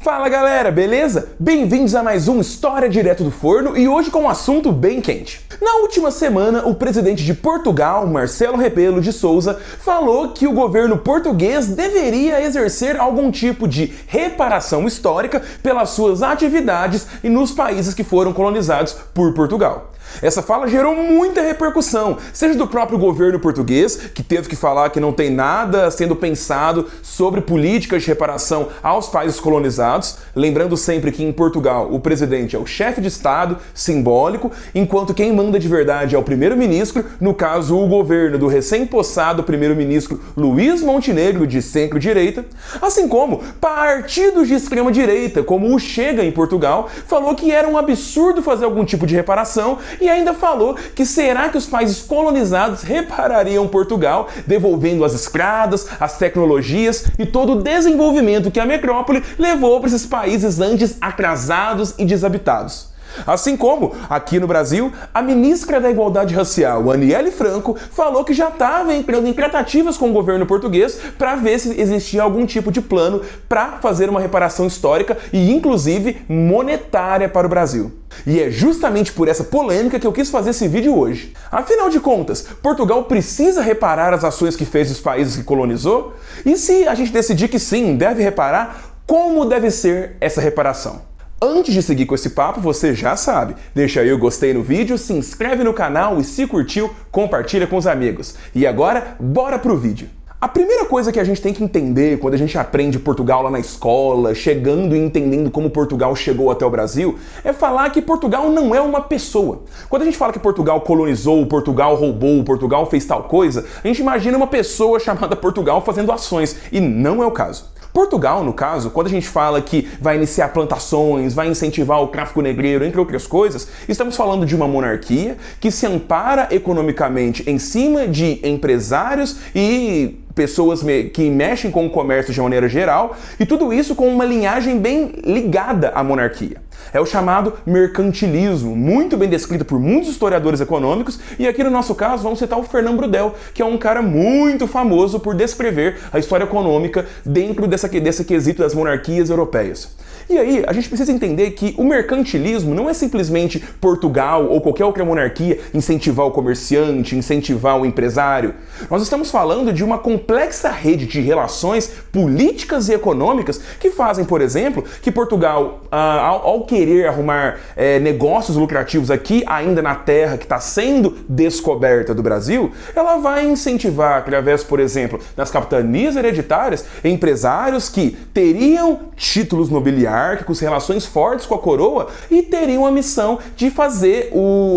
Fala galera, beleza? Bem-vindos a mais um História Direto do Forno e hoje com um assunto bem quente. Na última semana, o presidente de Portugal, Marcelo Rebelo de Sousa, falou que o governo português deveria exercer algum tipo de reparação histórica pelas suas atividades e nos países que foram colonizados por Portugal. Essa fala gerou muita repercussão, seja do próprio governo português, que teve que falar que não tem nada sendo pensado sobre políticas de reparação aos países colonizados, lembrando sempre que em Portugal o presidente é o chefe de Estado, simbólico, enquanto quem manda de verdade é o primeiro-ministro, no caso o governo do recém-possado primeiro-ministro Luís Montenegro, de centro-direita, assim como partidos de extrema-direita, como o Chega em Portugal, falou que era um absurdo fazer algum tipo de reparação e ainda falou que será que os países colonizados reparariam Portugal, devolvendo as estradas, as tecnologias e todo o desenvolvimento que a metrópole levou para esses países antes atrasados e desabitados. Assim como, aqui no Brasil, a ministra da Igualdade Racial, Aniele Franco, falou que já estava entrando em tratativas com o governo português para ver se existia algum tipo de plano para fazer uma reparação histórica e, inclusive, monetária para o Brasil. E é justamente por essa polêmica que eu quis fazer esse vídeo hoje. Afinal de contas, Portugal precisa reparar as ações que fez os países que colonizou? E se a gente decidir que sim, deve reparar, como deve ser essa reparação? Antes de seguir com esse papo, você já sabe, deixa aí o gostei no vídeo, se inscreve no canal e se curtiu, compartilha com os amigos. E agora, bora pro vídeo! A primeira coisa que a gente tem que entender quando a gente aprende Portugal lá na escola, chegando e entendendo como Portugal chegou até o Brasil, é falar que Portugal não é uma pessoa. Quando a gente fala que Portugal colonizou, Portugal roubou, Portugal fez tal coisa, a gente imagina uma pessoa chamada Portugal fazendo ações, e não é o caso. Portugal, no caso, quando a gente fala que vai iniciar plantações, vai incentivar o tráfico negreiro, entre outras coisas, estamos falando de uma monarquia que se ampara economicamente em cima de empresários e pessoas que mexem com o comércio de maneira geral, e tudo isso com uma linhagem bem ligada à monarquia. É o chamado mercantilismo, muito bem descrito por muitos historiadores econômicos, e aqui no nosso caso vamos citar o Fernão Braudel, que é um cara muito famoso por descrever a história econômica dentro desse quesito das monarquias europeias. E aí, a gente precisa entender que o mercantilismo não é simplesmente Portugal ou qualquer outra monarquia incentivar o comerciante, incentivar o empresário. Nós estamos falando de uma complexa rede de relações políticas e econômicas que fazem, por exemplo, que Portugal, ao querer arrumar negócios lucrativos aqui, ainda na terra que está sendo descoberta do Brasil, ela vai incentivar, através, por exemplo, das capitanias hereditárias, empresários que teriam títulos nobiliários, relações fortes com a coroa e teriam a missão de fazer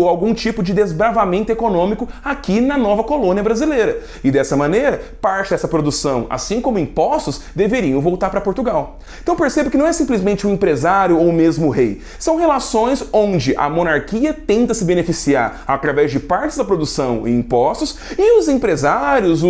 algum tipo de desbravamento econômico aqui na nova colônia brasileira. E dessa maneira, parte dessa produção, assim como impostos, deveriam voltar para Portugal. Então perceba que não é simplesmente um empresário ou mesmo o rei. São relações onde a monarquia tenta se beneficiar através de partes da produção e impostos, e os empresários,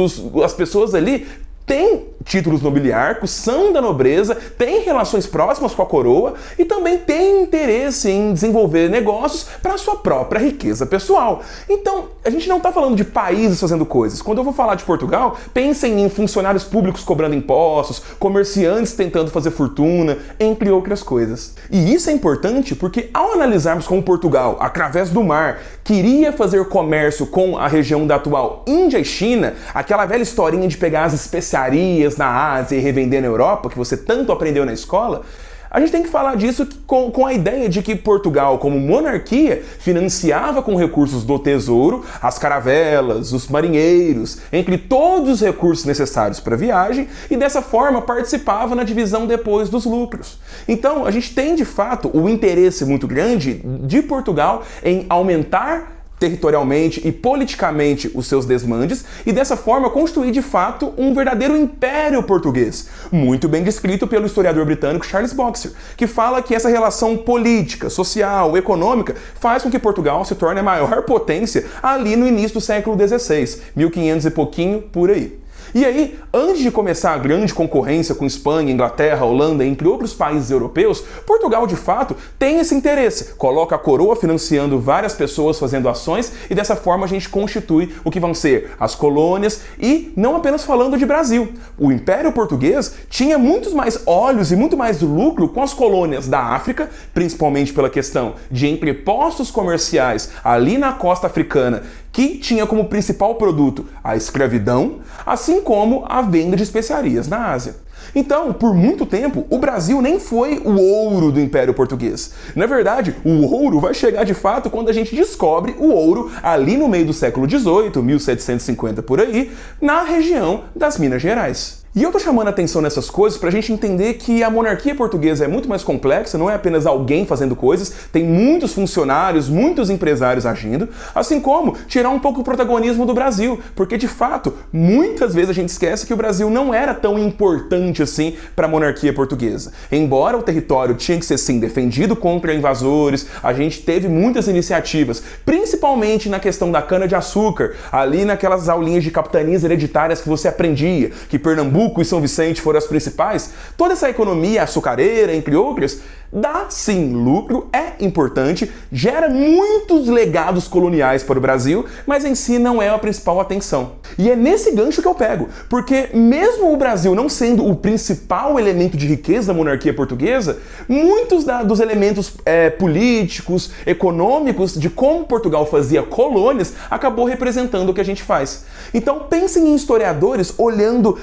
as pessoas ali, têm títulos nobiliárquicos, são da nobreza, têm relações próximas com a coroa e também têm interesse em desenvolver negócios para a sua própria riqueza pessoal. Então, a gente não está falando de países fazendo coisas. Quando eu vou falar de Portugal, pensem em funcionários públicos cobrando impostos, comerciantes tentando fazer fortuna, entre outras coisas. E isso é importante porque ao analisarmos como Portugal, através do mar, queria fazer comércio com a região da atual Índia e China, aquela velha historinha de pegar as especiarias na Ásia e revender na Europa, que você tanto aprendeu na escola, a gente tem que falar disso com a ideia de que Portugal, como monarquia, financiava com recursos do tesouro as caravelas, os marinheiros, entre todos os recursos necessários para a viagem, e dessa forma participava na divisão depois dos lucros. Então, a gente tem de fato o interesse muito grande de Portugal em aumentar territorialmente e politicamente os seus desmandes e dessa forma construir de fato um verdadeiro império português, muito bem descrito pelo historiador britânico Charles Boxer, que fala que essa relação política, social, econômica faz com que Portugal se torne a maior potência ali no início do século XVI, 1500 e pouquinho por aí. E aí, antes de começar a grande concorrência com Espanha, Inglaterra, Holanda, entre outros países europeus, Portugal, de fato, tem esse interesse. Coloca a coroa financiando várias pessoas fazendo ações e dessa forma a gente constitui o que vão ser as colônias e não apenas falando de Brasil. O Império Português tinha muitos mais olhos e muito mais lucro com as colônias da África, principalmente pela questão de entrepostos comerciais ali na costa africana, que tinha como principal produto a escravidão, assim como a venda de especiarias na Ásia. Então, por muito tempo, o Brasil nem foi o ouro do Império Português. Na verdade, o ouro vai chegar de fato quando a gente descobre o ouro ali no meio do século XVIII, 1750 por aí, na região das Minas Gerais. E eu tô chamando a atenção nessas coisas pra gente entender que a monarquia portuguesa é muito mais complexa, não é apenas alguém fazendo coisas, tem muitos funcionários, muitos empresários agindo, assim como tirar um pouco o protagonismo do Brasil, porque de fato, muitas vezes a gente esquece que o Brasil não era tão importante assim para a monarquia portuguesa. Embora o território tinha que ser sim defendido contra invasores, a gente teve muitas iniciativas, principalmente na questão da cana-de-açúcar, ali naquelas aulinhas de capitanias hereditárias que você aprendia, que Pernambuco e São Vicente foram as principais. Toda essa economia açucareira, entre outras, dá sim lucro, é importante, gera muitos legados coloniais para o Brasil, mas em si não é a principal atenção. E é nesse gancho que eu pego, porque mesmo o Brasil não sendo o principal elemento de riqueza da monarquia portuguesa, muitos dos elementos políticos, econômicos, de como Portugal fazia colônias, acabou representando o que a gente faz. Então pensem em historiadores olhando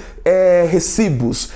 recibos,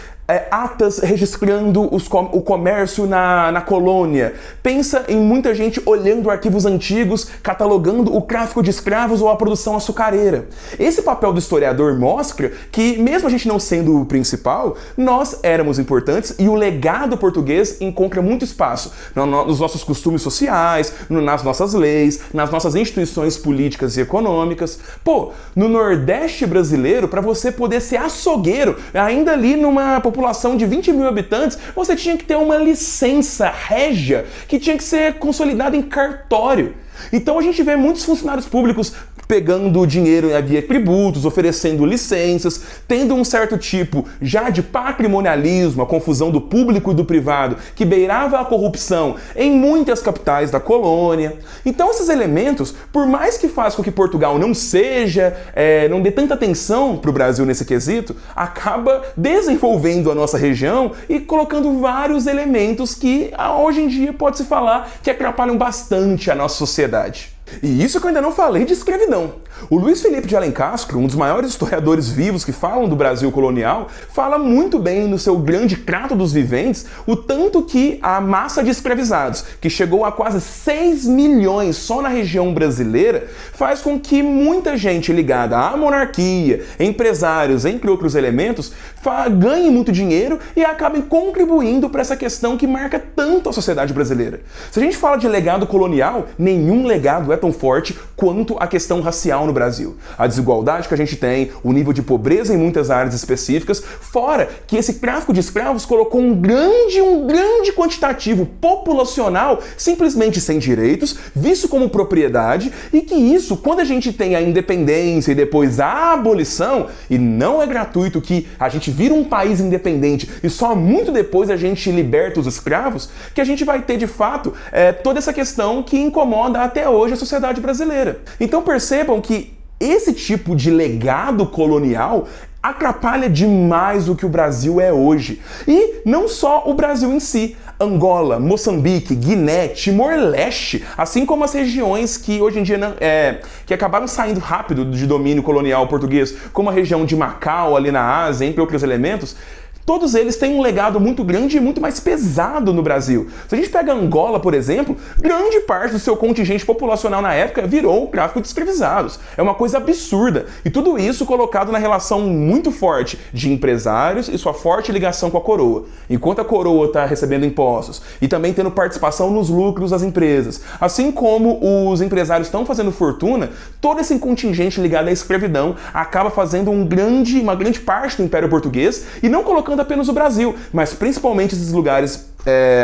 atas registrando o comércio na colônia. Pensa em muita gente olhando arquivos antigos, catalogando o tráfico de escravos ou a produção açucareira. Esse papel do historiador mostra que, mesmo a gente não sendo o principal, nós éramos importantes e o legado português encontra muito espaço nos nossos costumes sociais, nas nossas leis, nas nossas instituições políticas e econômicas. Pô, no Nordeste brasileiro, para você poder ser açougueiro, ainda ali numa população de 20 mil habitantes, você tinha que ter uma licença régia que tinha que ser consolidada em cartório. Então a gente vê muitos funcionários públicos pegando dinheiro via tributos, oferecendo licenças, tendo um certo tipo já de patrimonialismo, a confusão do público e do privado, que beirava a corrupção em muitas capitais da colônia. Então esses elementos, por mais que façam com que Portugal não não dê tanta atenção para o Brasil nesse quesito, acaba desenvolvendo a nossa região e colocando vários elementos que hoje em dia pode-se falar que atrapalham bastante a nossa sociedade. E isso que eu ainda não falei de escravidão. O Luiz Felipe de Alencastro, um dos maiores historiadores vivos que falam do Brasil colonial, fala muito bem no seu grande Trato dos Viventes o tanto que a massa de escravizados, que chegou a quase 6 milhões só na região brasileira, faz com que muita gente ligada à monarquia, empresários, entre outros elementos, ganhe muito dinheiro e acabem contribuindo para essa questão que marca tanto a sociedade brasileira. Se a gente fala de legado colonial, nenhum legado é tão forte quanto a questão racial no Brasil. A desigualdade que a gente tem, o nível de pobreza em muitas áreas específicas, fora que esse tráfico de escravos colocou um grande quantitativo populacional simplesmente sem direitos, visto como propriedade, e que isso, quando a gente tem a independência e depois a abolição, e não é gratuito que a gente vira um país independente e só muito depois a gente liberta os escravos, que a gente vai ter de fato toda essa questão que incomoda até hoje a sociedade brasileira. Então percebam que esse tipo de legado colonial atrapalha demais o que o Brasil é hoje. E não só o Brasil em si. Angola, Moçambique, Guiné, Timor-Leste, assim como as regiões que hoje em dia que acabaram saindo rápido de domínio colonial português, como a região de Macau, ali na Ásia, entre outros elementos, todos eles têm um legado muito grande e muito mais pesado no Brasil. Se a gente pega Angola, por exemplo, grande parte do seu contingente populacional na época virou o tráfico de escravizados. É uma coisa absurda. E tudo isso colocado na relação muito forte de empresários e sua forte ligação com a coroa. Enquanto a coroa está recebendo impostos e também tendo participação nos lucros das empresas, assim como os empresários estão fazendo fortuna, todo esse contingente ligado à escravidão acaba fazendo uma grande parte do Império Português e não colocando apenas o Brasil, mas principalmente esses lugares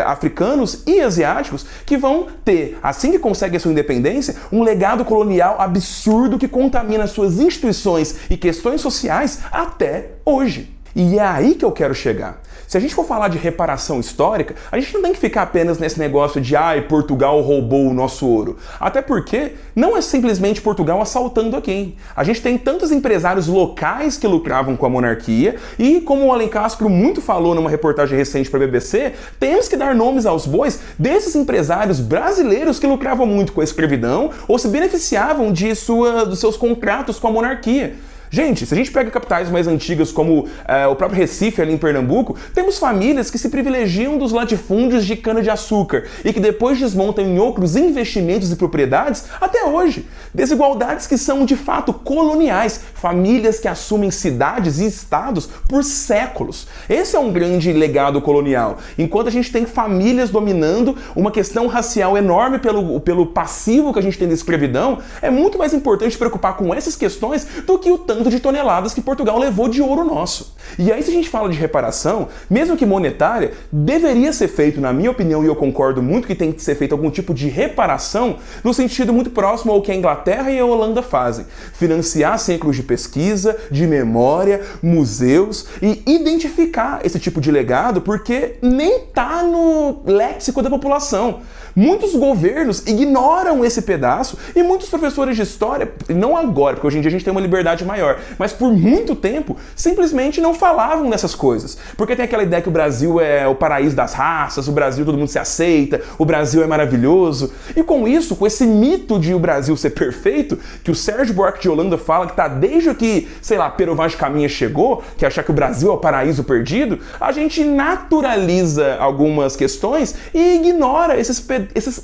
africanos e asiáticos que vão ter, assim que conseguem a sua independência, um legado colonial absurdo que contamina suas instituições e questões sociais até hoje. E é aí que eu quero chegar. Se a gente for falar de reparação histórica, a gente não tem que ficar apenas nesse negócio de Portugal roubou o nosso ouro. Até porque não é simplesmente Portugal assaltando aqui. A gente tem tantos empresários locais que lucravam com a monarquia e, como o Alencastro muito falou numa reportagem recente para a BBC, temos que dar nomes aos bois desses empresários brasileiros que lucravam muito com a escravidão ou se beneficiavam dos seus contratos com a monarquia. Gente, se a gente pega capitais mais antigas como o próprio Recife ali em Pernambuco, temos famílias que se privilegiam dos latifúndios de cana-de-açúcar e que depois desmontam em outros investimentos e propriedades até hoje. Desigualdades que são de fato coloniais, famílias que assumem cidades e estados por séculos. Esse é um grande legado colonial. Enquanto a gente tem famílias dominando uma questão racial enorme pelo passivo que a gente tem da escravidão, é muito mais importante se preocupar com essas questões do que o tanto de toneladas que Portugal levou de ouro nosso. E aí, se a gente fala de reparação, mesmo que monetária, deveria ser feito, na minha opinião, e eu concordo muito que tem que ser feito algum tipo de reparação no sentido muito próximo ao que a Inglaterra e a Holanda fazem. Financiar ciclos de pesquisa, de memória, museus e identificar esse tipo de legado porque nem tá no léxico da população. Muitos governos ignoram esse pedaço e muitos professores de história, não agora, porque hoje em dia a gente tem uma liberdade maior, mas por muito tempo simplesmente não falavam dessas coisas. Porque tem aquela ideia que o Brasil é o paraíso das raças, o Brasil todo mundo se aceita, o Brasil é maravilhoso. E com isso, com esse mito de o Brasil ser perfeito, que o Sérgio Buarque de Holanda fala que tá desde que, sei lá, Pero Vaz de Caminha chegou, que achar que o Brasil é o paraíso perdido, a gente naturaliza algumas questões e ignora essas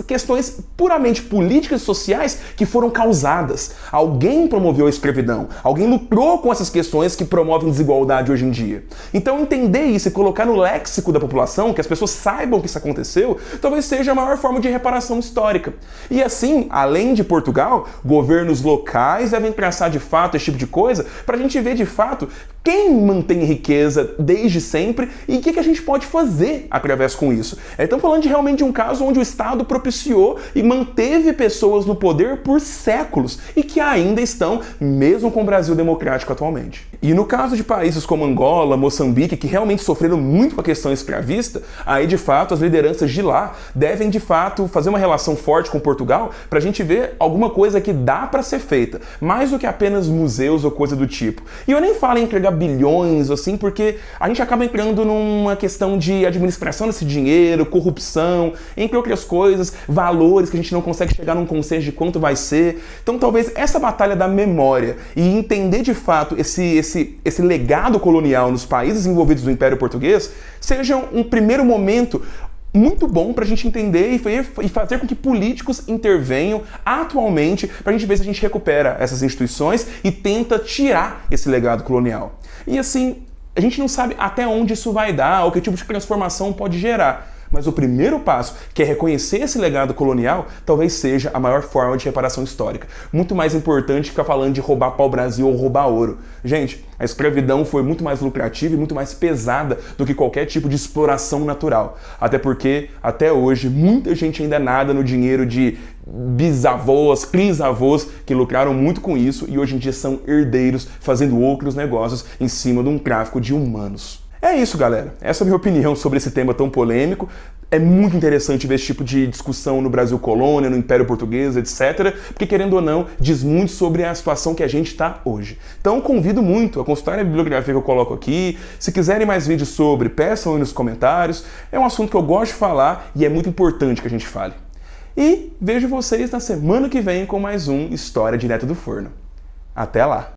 questões puramente políticas e sociais que foram causadas. Alguém promoveu a escravidão, alguém lucrou com essas questões que promovem desigualdade hoje em dia. Então entender isso e colocar no léxico da população, que as pessoas saibam que isso aconteceu, talvez seja a maior forma de reparação histórica. E assim, além de Portugal, governos locais devem traçar de fato esse tipo de coisa para a gente ver de fato quem mantém riqueza desde sempre e o que a gente pode fazer através com isso. Estamos falando realmente de um caso onde o Estado propiciou e manteve pessoas no poder por séculos e que ainda estão, mesmo com o Brasil democrático atualmente. E no caso de países como Angola, Moçambique, que realmente sofreram muito com a questão escravista, aí de fato as lideranças de lá devem de fato fazer uma relação forte com Portugal para a gente ver alguma coisa que dá para ser feita, mais do que apenas museus ou coisa do tipo. E eu nem falo em entregar bilhões assim, porque a gente acaba entrando numa questão de administração desse dinheiro, corrupção, entre outras coisas, valores que a gente não consegue chegar num consenso de quanto vai ser. Então talvez essa batalha da memória e entender de fato esse legado colonial nos países envolvidos no Império Português seja um primeiro momento muito bom para a gente entender e fazer com que políticos intervenham atualmente para a gente ver se a gente recupera essas instituições e tenta tirar esse legado colonial. E assim, a gente não sabe até onde isso vai dar ou que tipo de transformação pode gerar. Mas o primeiro passo, que é reconhecer esse legado colonial, talvez seja a maior forma de reparação histórica. Muito mais importante que ficar falando de roubar pau-brasil ou roubar ouro. Gente, a escravidão foi muito mais lucrativa e muito mais pesada do que qualquer tipo de exploração natural. Até porque, até hoje, muita gente ainda nada no dinheiro de bisavós, trisavós que lucraram muito com isso e hoje em dia são herdeiros fazendo outros negócios em cima de um tráfico de humanos. É isso, galera. Essa é a minha opinião sobre esse tema tão polêmico. É muito interessante ver esse tipo de discussão no Brasil colônia, no Império Português, etc. Porque, querendo ou não, diz muito sobre a situação que a gente está hoje. Então, convido muito a consultarem a bibliografia que eu coloco aqui. Se quiserem mais vídeos sobre, peçam aí nos comentários. É um assunto que eu gosto de falar e é muito importante que a gente fale. E vejo vocês na semana que vem com mais um História Direto do Forno. Até lá!